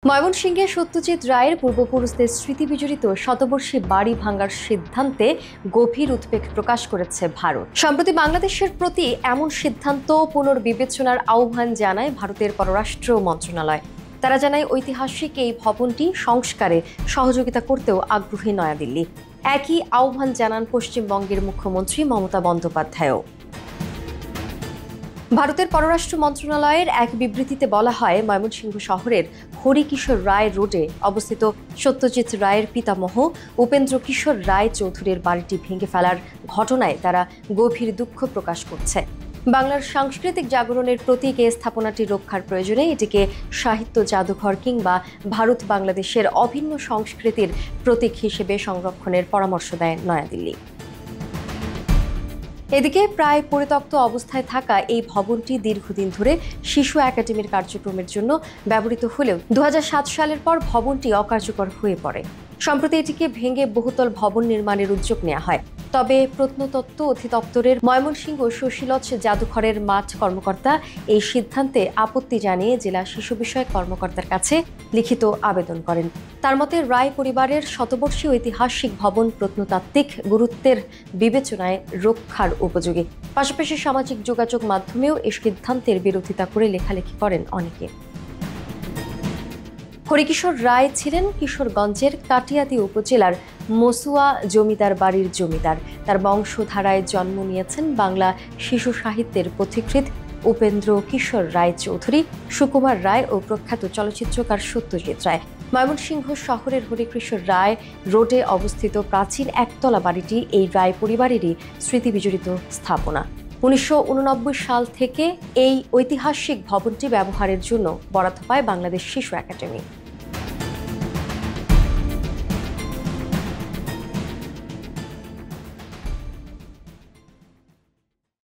ময়মনসিংহে সত্যজিৎ রায়ের পূর্বপুরুষদের স্মৃতিবিজড়িত শতবর্ষী বাড়ি ভাঙার সিদ্ধান্তে গভীর উদ্বেগ প্রকাশ করেছে ভারত। সম্প্রতি বাংলাদেশের প্রতি এমন সিদ্ধান্ত পুনর্বিবেচনার আহ্বান জানায় ভারতের পররাষ্ট্র মন্ত্রণালয়। তারা জানায়, ঐতিহাসিক এই ভবনটি সংস্কারে সহযোগিতা করতেও আগ্রহী নয়াদিল্লি। একই আহ্বান জানান পশ্চিমবঙ্গের মুখ্যমন্ত্রী মমতা বন্দ্যোপাধ্যায়ও। ভারতের পররাষ্ট্র মন্ত্রণালয়ের এক বিবৃতিতে বলা হয়, ময়মনসিংহ শহরের হরিকিশোর রায় রোডে অবস্থিত সত্যজিৎ রায়ের পিতামহ উপেন্দ্র কিশোর রায় চৌধুরীর বাড়িটি ভেঙে ফেলার ঘটনায় তারা গভীর দুঃখ প্রকাশ করছে। বাংলার সাংস্কৃতিক জাগরণের প্রতীক এই স্থাপনাটি রক্ষার প্রয়োজনে এটিকে সাহিত্য জাদুঘর কিংবা ভারত বাংলাদেশের অভিন্ন সংস্কৃতির প্রতীক হিসেবে সংরক্ষণের পরামর্শ দেয় নয়াদিল্লি। এদিকে প্রায় পরিত্যক্ত অবস্থায় থাকা এই ভবনটি দীর্ঘদিন ধরে শিশু একাডেমির কার্যক্রমের জন্য ব্যবহৃত হলেও 2007 সালের পর ভবনটি অকার্যকর হয়ে পড়ে। সম্প্রতি এটিকে ভেঙে বহুতল ভবন নির্মাণের উদ্যোগ নেওয়া হয়। তবে প্রত্নতত্ত্ব অধিদপ্তরের ময়মনসিংহ সুশীলজ জাদুঘরের মাঠ কর্মকর্তা এই সিদ্ধান্তে আপত্তি জানিয়ে জেলা শিশু বিষয়ক কর্মকর্তার কাছে লিখিত আবেদন করেন। তার মতে, রায় পরিবারের শতবর্ষী ঐতিহাসিক ভবন প্রত্নতাত্ত্বিক গুরুত্বের বিবেচনায় রক্ষার উপযোগী। পাশাপাশি সামাজিক যোগাযোগ মাধ্যমেও এই সিদ্ধান্তের বিরোধিতা করে লেখালেখি করেন অনেকে। হরিকিশোর রায় ছিলেন কিশোরগঞ্জের কাটিয়াদি উপজেলার মসুয়া জমিদার বাড়ির জমিদার। তার বংশধারায় জন্ম নিয়েছেন বাংলা শিশু সাহিত্যের পথিকৃৎ উপেন্দ্র কিশোর রায় চৌধুরী, সুকুমার রায় ও প্রখ্যাত চলচ্চিত্রকার সত্যজিৎ রায়। ময়মনসিংহ শহরের হরিকিশোর রায় রোডে অবস্থিত প্রাচীন একতলা বাড়িটি এই রায় পরিবারেরই স্মৃতিবিজড়িত স্থাপনা। 1989 সাল থেকে এই ঐতিহাসিক ভবনটি ব্যবহারের জন্য বরাদ্দ পায় বাংলাদেশ শিশু একাডেমি।